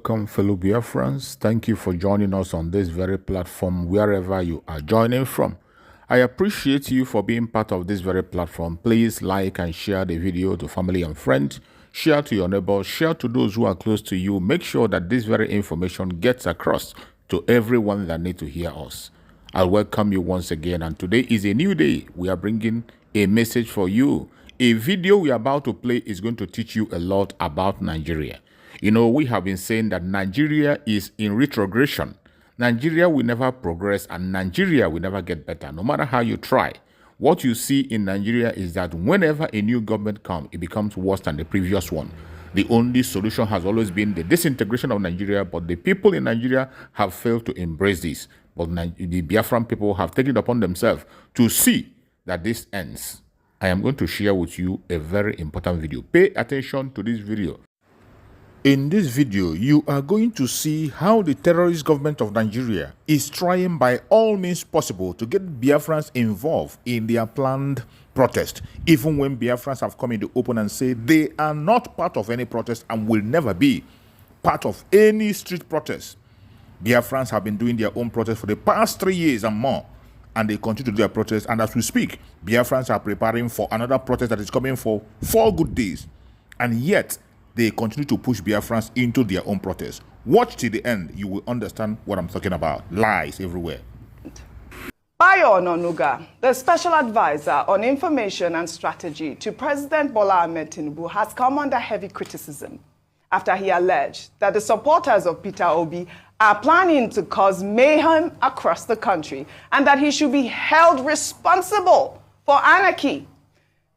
Welcome, fellow Biafrans. Thank you for joining us on this very platform, wherever you are joining from. I appreciate you for being part of this very platform. Please like and share the video to family and friends. Share to your neighbors. Share to those who are close to you. Make sure that this very information gets across to everyone that needs to hear us. I welcome you once again, and today is a new day. We are bringing a message for you. A video we are about to play is going to teach you a lot about Nigeria. You know, we have been saying that Nigeria is in retrogression. Nigeria will never progress, and Nigeria will never get better, no matter how you try. What you see in Nigeria is that whenever a new government comes, it becomes worse than the previous one. The only solution has always been the disintegration of Nigeria, but the people in Nigeria have failed to embrace this. But the Biafran people have taken it upon themselves to see that this ends. I am going to share with you a very important video. Pay attention to this video. In this video, you are going to see how the terrorist government of Nigeria is trying by all means possible to get Biafrans involved in their planned protest, even when Biafrans have come in the open and say they are not part of any protest and will never be part of any street protest. Biafrans have been doing their own protest for the past 3 years and more, and they continue to do their protest. And as we speak, Biafrans are preparing for another protest that is coming for 4 good days, and yet they continue to push Biafrans into their own protest. Watch till the end, you will understand what I'm talking about. Lies everywhere. Bayo Ononuga, the special advisor on information and strategy to President Bola Ahmed Tinubu, has come under heavy criticism after he alleged that the supporters of Peter Obi are planning to cause mayhem across the country and that he should be held responsible for anarchy.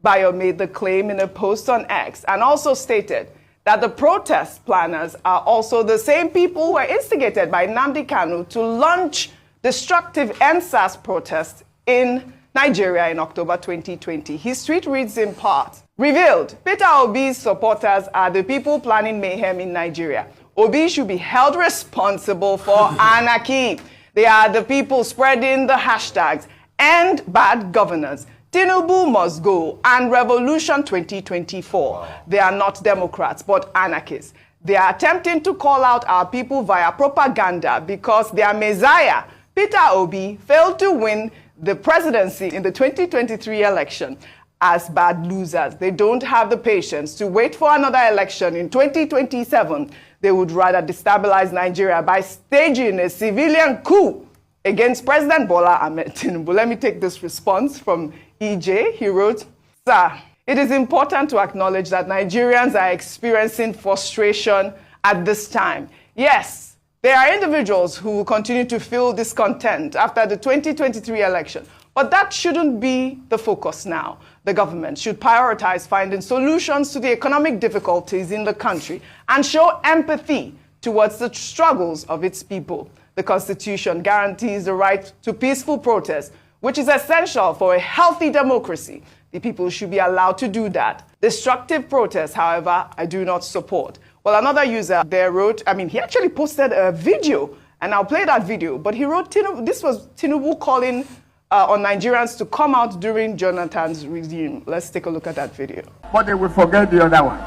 Bayo made the claim in a post on X and also stated that the protest planners are also the same people who were instigated by Nnamdi Kanu to launch destructive NSAS protests in Nigeria in October 2020. His tweet reads in part, revealed, Peter Obi's supporters are the people planning mayhem in Nigeria. Obi should be held responsible for anarchy. They are the people spreading the hashtags "End Bad Governance," Tinubu must go, and Revolution 2024. Wow. They are not Democrats, but anarchists. They are attempting to call out our people via propaganda because their messiah, Peter Obi, failed to win the presidency in the 2023 election. As bad losers, they don't have the patience to wait for another election in 2027. They would rather destabilize Nigeria by staging a civilian coup against President Bola Ahmed Tinubu. Let me take this response from EJ. He wrote, Sir, it is important to acknowledge that Nigerians are experiencing frustration at this time. Yes, there are individuals who will continue to feel discontent after the 2023 election, but that shouldn't be the focus now. The government should prioritize finding solutions to the economic difficulties in the country and show empathy towards the struggles of its people. The Constitution guarantees the right to peaceful protest, which is essential for a healthy democracy. The people should be allowed to do that. Destructive protests, however, I do not support. Well, another user there wrote, he actually posted a video, and I'll play that video, but he wrote, this was Tinubu calling on Nigerians to come out during Jonathan's regime. Let's take a look at that video. But they will forget the other one.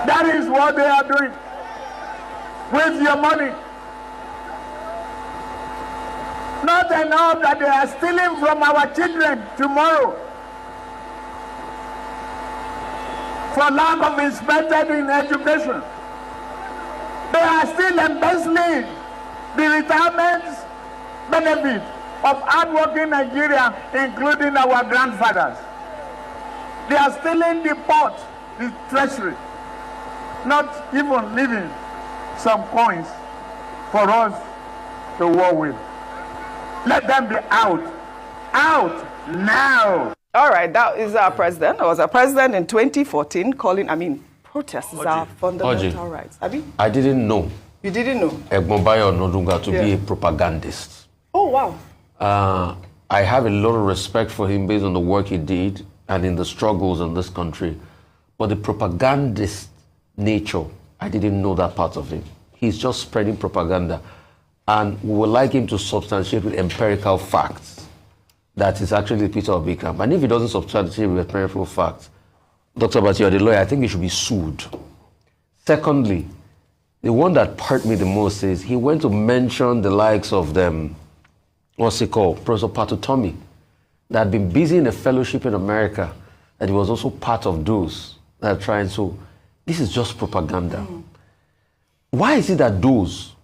That is what they are doing with your money. Not enough that they are stealing from our children tomorrow for lack of investment in education. They are still embezzling the retirement benefit of hardworking Nigeria, including our grandfathers. They are stealing the port, the treasury, not even leaving some coins for us to war with. Let them be out. Out now. All right, that is our president. I was our president in 2014 calling, protests is our fundamental rights. I didn't know. You didn't know? Egbon Bayo Ononuga to be a propagandist. Oh, wow. I have a lot of respect for him based on the work he did and in the struggles in this country. But the propagandist nature, I didn't know that part of him. He's just spreading propaganda. And we would like him to substantiate with empirical facts that is actually Peter Obi camp. And if he doesn't substantiate with empirical facts, Dr. Bati, you're the lawyer, I think he should be sued. Secondly, the one that hurt me the most is he went to mention the likes of them, what's it called, Professor Patutomi, that had been busy in a fellowship in America, that he was also part of those that are trying to. This is just propaganda. Why is it that those,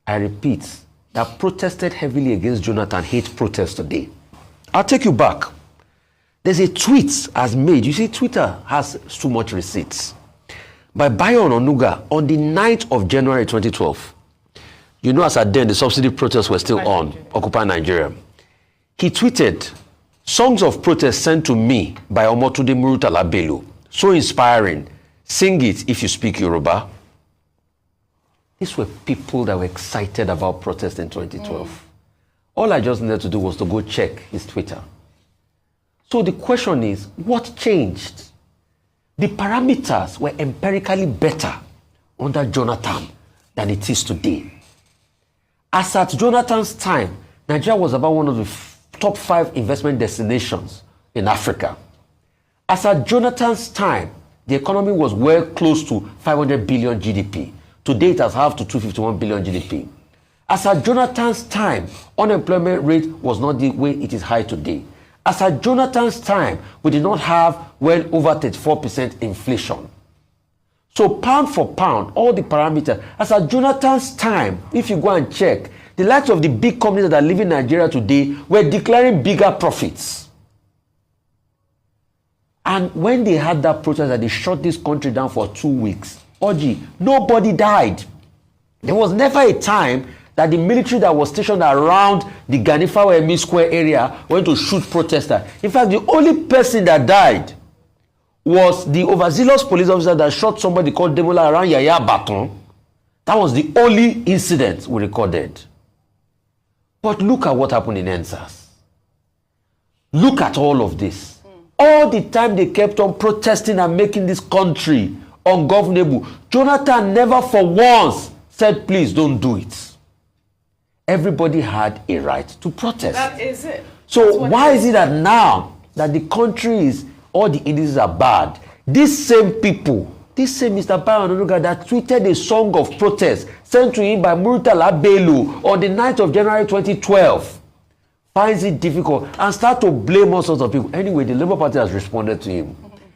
I repeat, that protested heavily against Jonathan hate protests today? I'll take you back. There's a tweet as made. You see, Twitter has too much receipts. By Bayo Onuga on the 9th of January 2012. You know, as at then, the subsidy protests were still on, Occupy Nigeria. He tweeted, "Songs of protest sent to me by Omotunde Murtala Bello. So inspiring. Sing it if you speak Yoruba." These were people that were excited about protest in 2012. All I just needed to do was to go check his Twitter. So the question is, what changed? The parameters were empirically better under Jonathan than it is today. As at Jonathan's time, Nigeria was about one of the top 5 investment destinations in Africa. As at Jonathan's time, the economy was well close to 500 billion GDP. Today it has halved to 251 billion GDP. As at Jonathan's time, unemployment rate was not the way it is high today. As at Jonathan's time, we did not have well over 34% inflation. So pound for pound, all the parameters, as at Jonathan's time, if you go and check, the likes of the big companies that are living in Nigeria today were declaring bigger profits. And when they had that protest that they shut this country down for 2 weeks, Oji, nobody died. There was never a time that the military that was stationed around the Ganifawa Emi Square area went to shoot protesters. In fact, the only person that died was the overzealous police officer that shot somebody called Demola around Yaya Baton. That was the only incident we recorded. But look at what happened in NSAS. Look at all of this. All the time they kept on protesting and making this country ungovernable. Jonathan never for once said, please don't do it. Everybody had a right to protest. That is it. So why is it that now that the country is, all the indices are bad, these same people, this same Mr. Bayo Onuga that tweeted a song of protest sent to him by Murtala Bello on the 9th of January 2012, finds it difficult and start to blame all sorts of people. Anyway, the Labour Party has responded to him.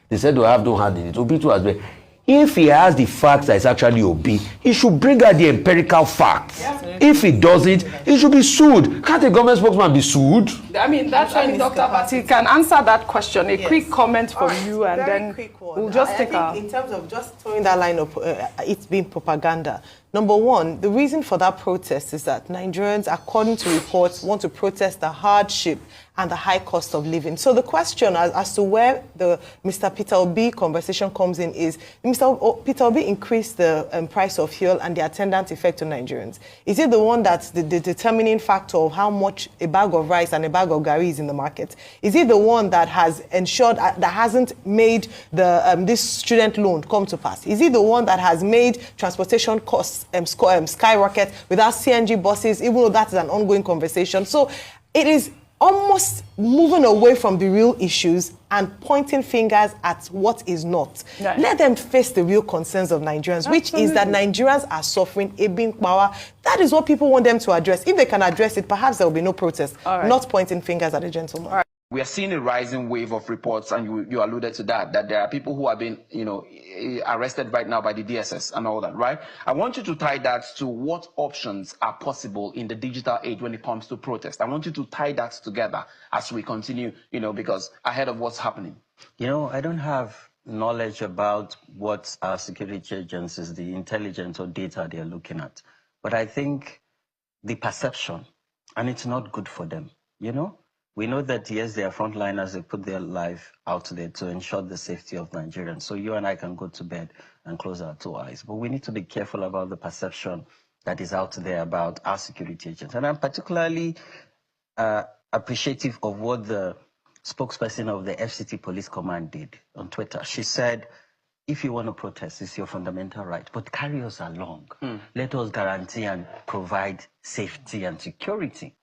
They said, don't have it. Obi too has been. If he has the facts that it's actually Obi, he should bring out the empirical facts. Yeah. If he doesn't, he should be sued. Can't a government spokesman be sued? I mean, that's when Dr. Pati can answer that question. A quick comment from you, and then we'll just take a... In terms of just throwing that line of it's being propaganda, number one, the reason for that protest is that Nigerians, according to reports, want to protest the hardship and the high cost of living. So the question as to where the Mr. Peter Obi conversation comes in is, Mr. Peter Obi increased the price of fuel and the attendant effect on Nigerians. Is it the one that's the determining factor of how much a bag of rice and a bag of gari is in the market? Is it the one that has ensured, that hasn't made the this student loan come to pass? Is it the one that has made transportation costs skyrocket without CNG buses, even though that is an ongoing conversation? So it is almost moving away from the real issues and pointing fingers at what is not. Right. Let them face the real concerns of Nigerians, Absolutely. Which is that Nigerians are suffering a being power. That is what people want them to address. If they can address it, perhaps there will be no protest, not pointing fingers at the gentleman. Right. We are seeing a rising wave of reports, and you alluded to that there are people who have been, arrested right now by the DSS and all that, right? I want you to tie that to what options are possible in the digital age when it comes to protest. I want you to tie that together as we continue, because ahead of what's happening. I don't have knowledge about what our security agencies, the intelligence or data they're looking at. But I think the perception, and it's not good for them, We know that, yes, they are frontliners. They put their life out there to ensure the safety of Nigerians. So you and I can go to bed and close our 2 eyes. But we need to be careful about the perception that is out there about our security agents. And I'm particularly appreciative of what the spokesperson of the FCT Police Command did on Twitter. She said, if you want to protest, it's your fundamental right, but carry us along. Let us guarantee and provide safety and security.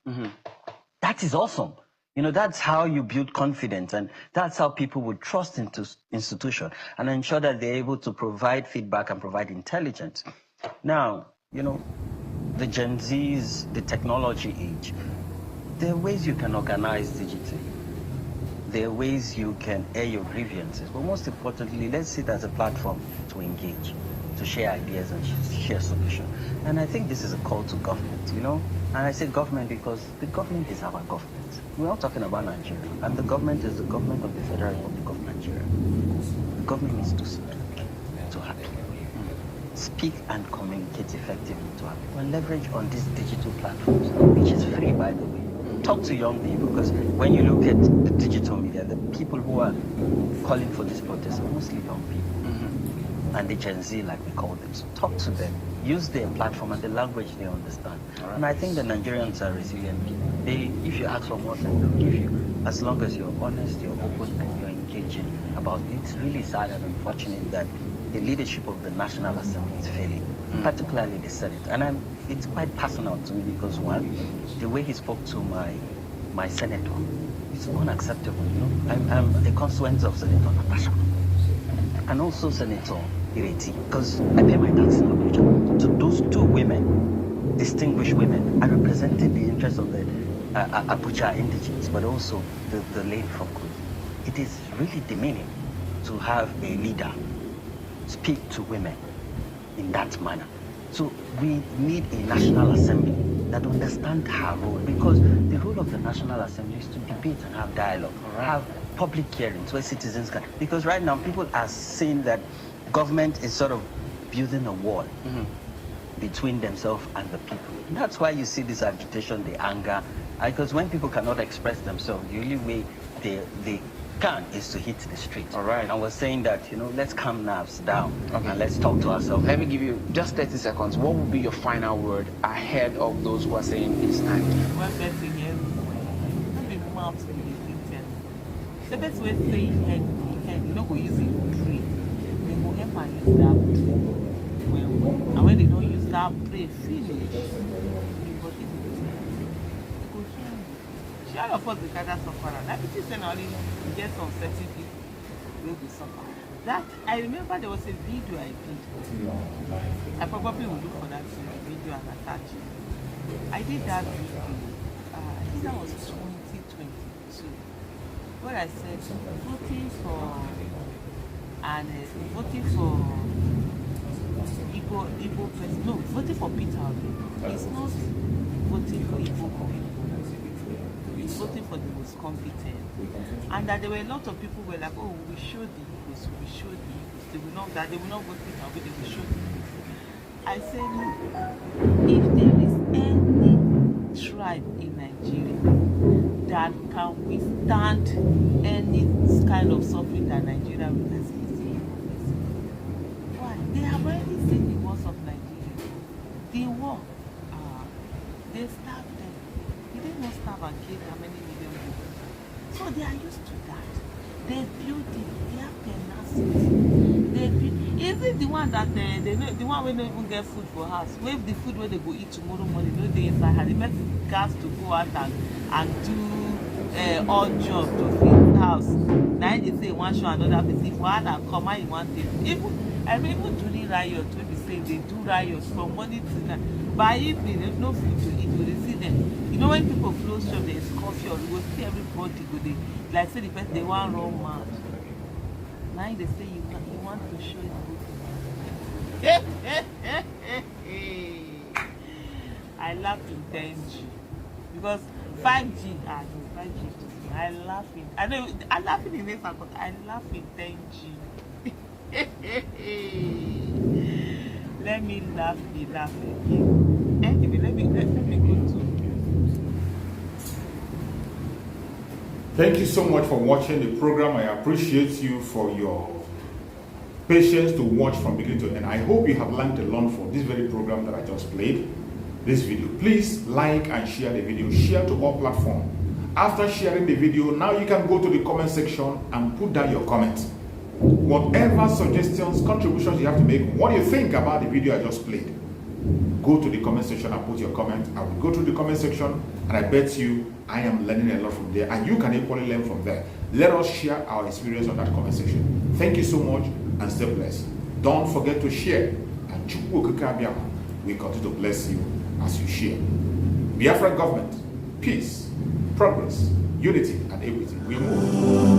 That is awesome. You know, that's how you build confidence, and that's how people would trust into institution and ensure that they're able to provide feedback and provide intelligence. Now, you know, the Gen Zs, the technology age, there are ways you can organize digitally. There are ways you can air your grievances, but most importantly, let's see it as a platform to engage, to share ideas and share solutions. And I think this is a call to government, you know? And I say government because the government is our government. We're not talking about Nigeria, and the government is the government of the Federal Republic of Nigeria. The government needs to speak to her people, speak and communicate effectively to her people, and leverage on these digital platforms, which is free, by the way. Talk to young people, because when you look at the digital media, the people who are calling for this protest are mostly young people, and the Gen Z, like we call them. So talk to them, use their platform and the language they understand. Right. And I think the Nigerians are resilient people. If you ask for more, they'll give you, as long as you're honest, you're open, and you're engaging about it. It's really sad and unfortunate that the leadership of the National Assembly is failing, particularly the Senate. And it's quite personal to me because, one, the way he spoke to my senator, it's unacceptable, you know. I'm a constituent of Senator Natasha, and also Senator Ireti, because I pay my tax in Abuja. To those two women, distinguished women, I represented the interests of the Abuja indigents, but also the lady from Kudu. It is really demeaning to have a leader speak to women in that manner. So we need a National Assembly that understands her role, because the role of the National Assembly is to debate and have dialogue, have public hearings where citizens can. Because right now people are saying that government is sort of building a wall between themselves and the people. And that's why you see this agitation, the anger, because when people cannot express themselves, the only way they can is to hit the street. All right. And we're saying that, you know, let's calm nerves down and let's talk to ourselves. Let me give you just 30 seconds. What would be your final word ahead of those who are saying it's time? The best way to say head, you know, we use it to pray. They go help and use that well. And when they don't use that pray, finish. All of us, the gather suffer. Like it is only get some certain people will be suffer. That I remember there was a video I did. I probably will look for that video and attach it. I did that video. I think that was 2022. Where I said voting for Igbo president. No, voting for Peter Obi is not voting for Igbo people. Voting for the most competent, and that there were a lot of people who were like, oh, we show the Igbos, they will not vote Peter Obi, they will show the Igbos. I said, no, if there is any tribe in Nigeria that can withstand any kind of suffering that Nigeria represents, it's the Igbo. Why? They have already seen the wars of Nigeria. The war, they stabbed them. They did not starve and kill how many million people. So they are used to that. They build it. They have tenacity. They build. Is it the one that the one where they don't even get food for house? Where the food where they go eat tomorrow morning, no day inside. Had the met gas to go out and do odd job to feed the house. Now they say one show another place. If one and come out in one day. Even during riot, when they say they do riots from morning to night. By evening, there's no food to eat. They see them. You know when people close shop, there's coffee or you go see everybody go they like say the person they want run mad. Now they say you want to show it. I laugh in 10G because 5G. I know 5G. I laugh in. I know I laugh in this but I laugh in 10G. Let me laugh again. Anyway, let me go to. Thank you so much for watching the program. I appreciate you for your patience to watch from beginning to end. I hope you have learned a lot from this very program that I just played, this video. Please like and share the video. Share to all platforms. After sharing the video, now you can go to the comment section and put down your comments. Whatever suggestions, contributions you have to make, what do you think about the video I just played? go to the comment section and put your comment. I will go to the comment section, and I bet you I am learning a lot from there, and you can equally learn from there. Let us share our experience on that comment section. Thank you so much, and stay blessed. Don't forget to share, and we continue to bless you as you share. Biafra government, peace, progress, unity, and equity. We move.